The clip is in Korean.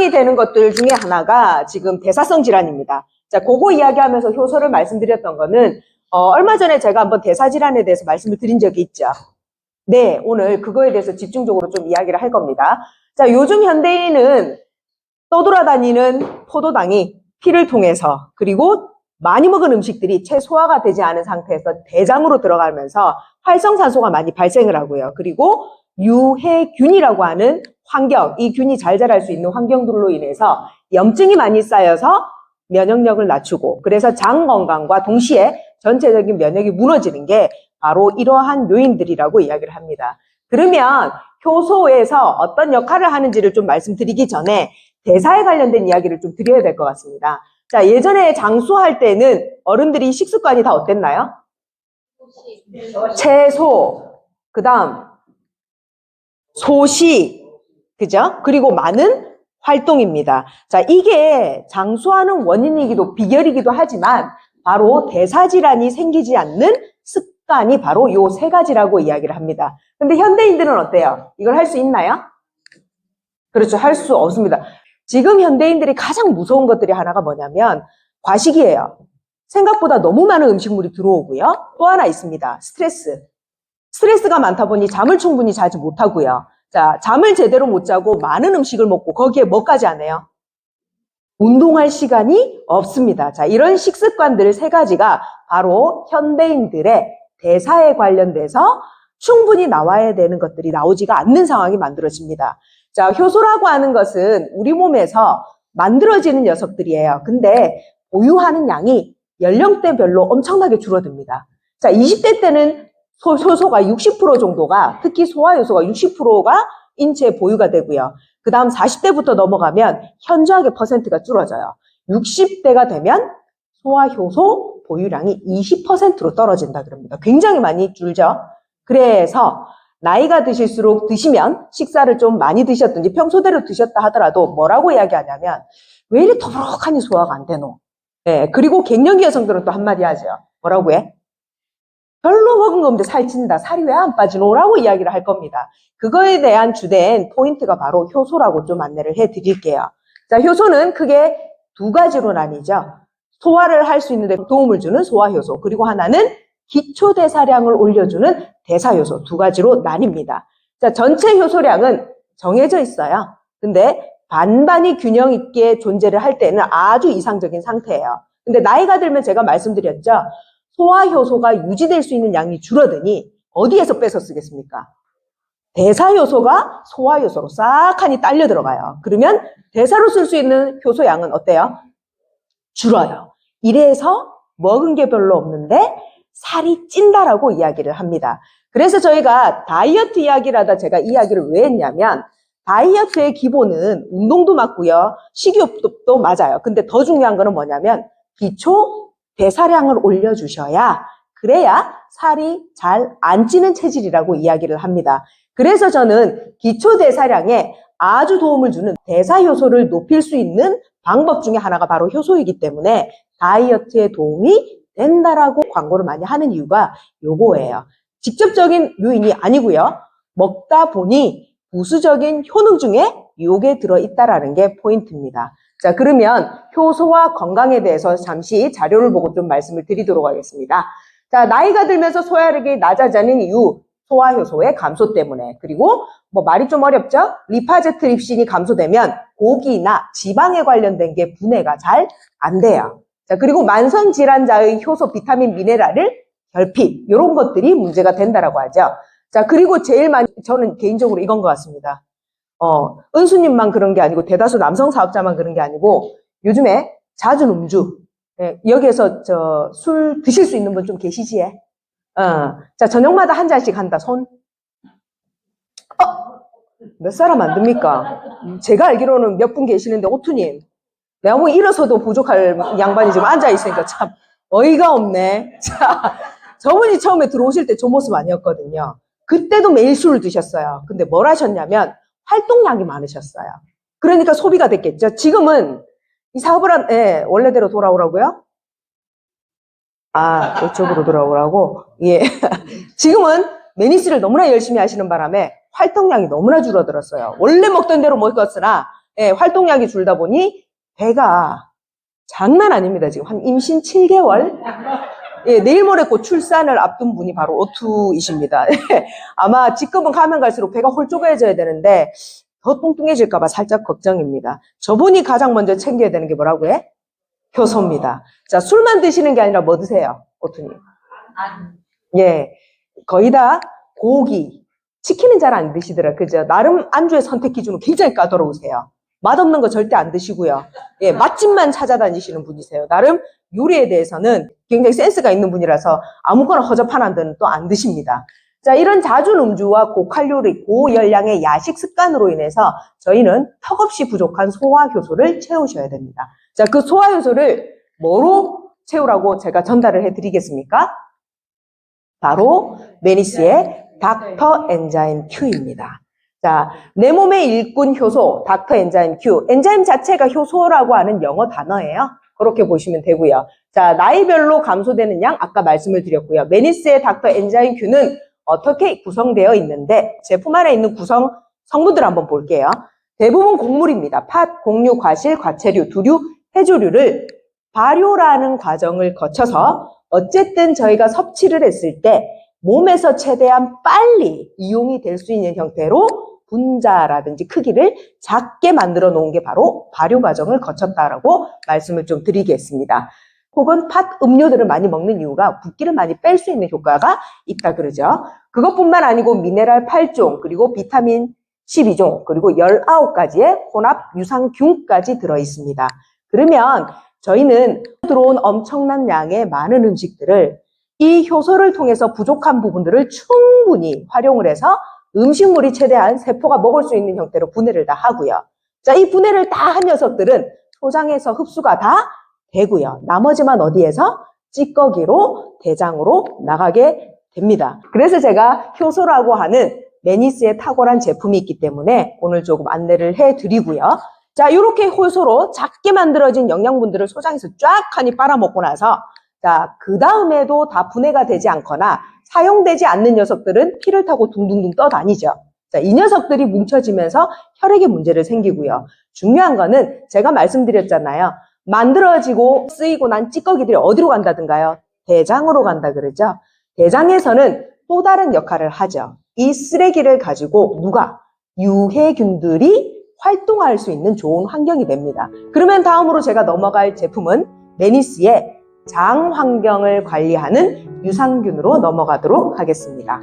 걱정이 되는 것들 중에 하나가 지금 대사성 질환입니다. 자, 그거 이야기하면서 효소를 말씀드렸던 거는 얼마 전에 제가 한번 대사 질환에 대해서 말씀을 드린 적이 있죠. 네, 오늘 그거에 대해서 집중적으로 좀 이야기를 할 겁니다. 자, 요즘 현대인은 떠돌아다니는 포도당이 피를 통해서 그리고 많이 먹은 음식들이 채 소화가 되지 않은 상태에서 대장으로 들어가면서 활성산소가 많이 발생을 하고요. 그리고 유해균이라고 하는 환경, 이 균이 잘 자랄 수 있는 환경들로 인해서 염증이 많이 쌓여서 면역력을 낮추고 그래서 장 건강과 동시에 전체적인 면역이 무너지는 게 바로 이러한 요인들이라고 이야기를 합니다. 그러면 효소에서 어떤 역할을 하는지를 좀 말씀드리기 전에 대사에 관련된 이야기를 좀 드려야 될 것 같습니다. 자, 예전에 장수할 때는 어른들이 식습관이 다 어땠나요? 채소, 그 다음 소식, 그죠? 그리고 많은 활동입니다. 자, 이게 장수하는 원인이기도 비결이기도 하지만 바로 대사질환이 생기지 않는 습관이 바로 요 세 가지라고 이야기를 합니다. 근데 현대인들은 어때요? 이걸 할 수 있나요? 그렇죠. 할 수 없습니다. 지금 현대인들이 가장 무서운 것들이 하나가 뭐냐면 과식이에요. 생각보다 너무 많은 음식물이 들어오고요. 또 하나 있습니다. 스트레스가 많다 보니 잠을 충분히 자지 못하고요. 자, 잠을 제대로 못 자고 많은 음식을 먹고 거기에 뭐까지 안 해요? 운동할 시간이 없습니다. 자, 이런 식습관들 세 가지가 바로 현대인들의 대사에 관련돼서 충분히 나와야 되는 것들이 나오지가 않는 상황이 만들어집니다. 자, 효소라고 하는 것은 우리 몸에서 만들어지는 녀석들이에요. 근데 보유하는 양이 연령대별로 엄청나게 줄어듭니다. 자, 20대 때는 효소가 60% 정도가, 특히 소화효소가 60%가 인체에 보유가 되고요. 그 다음 40대부터 넘어가면 현저하게 퍼센트가 줄어져요. 60대가 되면 소화효소 보유량이 20%로 떨어진다 그럽니다. 굉장히 많이 줄죠. 그래서 나이가 드실수록 드시면 식사를 좀 많이 드셨든지 평소대로 드셨다 하더라도 뭐라고 이야기하냐면 왜 이리 더부룩하니 소화가 안 되노? 네, 그리고 갱년기 여성들은 또 한마디 하죠. 뭐라고 해? 별로 먹은 거 없는데 살찐다. 살이 왜 안 빠지노? 라고 이야기를 할 겁니다. 그거에 대한 주된 포인트가 바로 효소라고 좀 안내를 해드릴게요. 자, 효소는 크게 두 가지로 나뉘죠. 소화를 할 수 있는 데 도움을 주는 소화효소, 그리고 하나는 기초대사량을 올려주는 대사효소, 두 가지로 나뉩니다. 자, 전체 효소량은 정해져 있어요. 근데 반반이 균형 있게 존재를 할 때는 아주 이상적인 상태예요. 근데 나이가 들면 제가 말씀드렸죠. 소화효소가 유지될 수 있는 양이 줄어드니 어디에서 뺏어 쓰겠습니까? 대사효소가 소화효소로 싹하니 딸려 들어가요. 그러면 대사로 쓸 수 있는 효소량은 어때요? 줄어요. 이래서 먹은 게 별로 없는데 살이 찐다라고 이야기를 합니다. 그래서 저희가 다이어트 이야기를 하다 제가 이야기를 왜 했냐면 다이어트의 기본은 운동도 맞고요. 식이요법도 맞아요. 근데 더 중요한 거는 뭐냐면 기초 대사량을 올려주셔야 그래야 살이 잘 안 찌는 체질이라고 이야기를 합니다. 그래서 저는 기초 대사량에 아주 도움을 주는 대사효소를 높일 수 있는 방법 중에 하나가 바로 효소이기 때문에 다이어트에 도움이 된다라고 광고를 많이 하는 이유가 요거예요. 직접적인 요인이 아니고요. 먹다 보니 부수적인 효능 중에 요게 들어있다라는 게 포인트입니다. 자, 그러면 효소와 건강에 대해서 잠시 자료를 보고 좀 말씀을 드리도록 하겠습니다. 자, 나이가 들면서 소화력이 낮아지는 이유, 소화효소의 감소 때문에, 그리고 뭐 말이 좀 어렵죠? 리파제 트립신이 감소되면 고기나 지방에 관련된 게 분해가 잘 안 돼요. 자, 그리고 만성질환자의 효소, 비타민, 미네랄을 결핍, 이런 것들이 문제가 된다라고 하죠. 자, 그리고 제일 많이, 저는 개인적으로 이건 것 같습니다. 은수님만 그런 게 아니고 대다수 남성 사업자만 그런 게 아니고 요즘에 잦은 음주, 예, 여기에서 술 드실 수 있는 분 좀 계시지? 자, 저녁마다 한 잔씩 한다, 손. 몇 사람 안 됩니까? 제가 알기로는 몇 분 계시는데, 오투님. 내가 뭐 일어서도 부족할 양반이 지금 앉아있으니까 참 어이가 없네. 자, 저분이 처음에 들어오실 때 저 모습 아니었거든요. 그때도 매일 술을 드셨어요. 근데 뭘 하셨냐면 활동량이 많으셨어요. 그러니까 소비가 됐겠죠. 지금은 이 사업을 원래대로 돌아오라고요? 이쪽으로 돌아오라고? 예. 지금은 매니스를 너무나 열심히 하시는 바람에 활동량이 너무나 줄어들었어요. 원래 먹던 대로 먹었으나 예, 활동량이 줄다 보니 배가 장난 아닙니다. 지금 한 임신 7개월? 예, 내일 모레 곧 출산을 앞둔 분이 바로 오투이십니다. 아마 지금은 가면 갈수록 배가 홀쭉해져야 되는데 더 뚱뚱해질까봐 살짝 걱정입니다. 저분이 가장 먼저 챙겨야 되는 게 뭐라고 해? 효소입니다. 자, 술만 드시는 게 아니라 뭐 드세요? 오투님. 예, 거의 다 고기, 치킨은 잘 안 드시더라. 그죠? 나름 안주의 선택 기준은 굉장히 까다로우세요. 맛없는 거 절대 안 드시고요. 예, 맛집만 찾아다니시는 분이세요. 나름 요리에 대해서는 굉장히 센스가 있는 분이라서 아무거나 허접한 데는 또 안 드십니다. 자, 이런 잦은 음주와 고칼로리, 고열량의 야식 습관으로 인해서 저희는 턱없이 부족한 소화효소를 채우셔야 됩니다. 자, 그 소화효소를 뭐로 채우라고 제가 전달을 해드리겠습니까? 바로 메니스의 닥터 엔자임 Q입니다. 자, 내 몸의 일꾼 효소, 닥터 엔자임 Q. 엔자임 자체가 효소라고 하는 영어 단어예요. 그렇게 보시면 되고요. 자, 나이별로 감소되는 양 아까 말씀을 드렸고요. 메니스의 닥터 엔자임 Q는 어떻게 구성되어 있는데 제품 안에 있는 구성 성분들을 한번 볼게요. 대부분 곡물입니다. 팥, 곡류, 과실, 과채류, 두류, 해조류를 발효라는 과정을 거쳐서 어쨌든 저희가 섭취를 했을 때 몸에서 최대한 빨리 이용이 될 수 있는 형태로 분자라든지 크기를 작게 만들어 놓은 게 바로 발효 과정을 거쳤다라고 말씀을 좀 드리겠습니다. 혹은 팥 음료들을 많이 먹는 이유가 붓기를 많이 뺄 수 있는 효과가 있다 그러죠. 그것뿐만 아니고 미네랄 8종, 그리고 비타민 12종, 그리고 19가지의 혼합 유산균까지 들어 있습니다. 그러면 저희는 들어온 엄청난 양의 많은 음식들을 이 효소를 통해서 부족한 부분들을 충분히 활용을 해서 음식물이 최대한 세포가 먹을 수 있는 형태로 분해를 다 하고요. 자, 이 분해를 다 한 녀석들은 소장에서 흡수가 다 되고요. 나머지만 어디에서? 찌꺼기로 대장으로 나가게 됩니다. 그래서 제가 효소라고 하는 메니스의 탁월한 제품이 있기 때문에 오늘 조금 안내를 해드리고요. 자, 이렇게 효소로 작게 만들어진 영양분들을 소장에서 쫙 하니 빨아먹고 나서 자, 그 다음에도 다 분해가 되지 않거나 사용되지 않는 녀석들은 피를 타고 둥둥둥 떠다니죠. 자, 이 녀석들이 뭉쳐지면서 혈액에 문제를 생기고요. 중요한 거는 제가 말씀드렸잖아요. 만들어지고 쓰이고 난 찌꺼기들이 어디로 간다든가요? 대장으로 간다 그러죠. 대장에서는 또 다른 역할을 하죠. 이 쓰레기를 가지고 누가? 유해균들이 활동할 수 있는 좋은 환경이 됩니다. 그러면 다음으로 제가 넘어갈 제품은 메니스의 장 환경을 관리하는 유산균으로 넘어가도록 하겠습니다.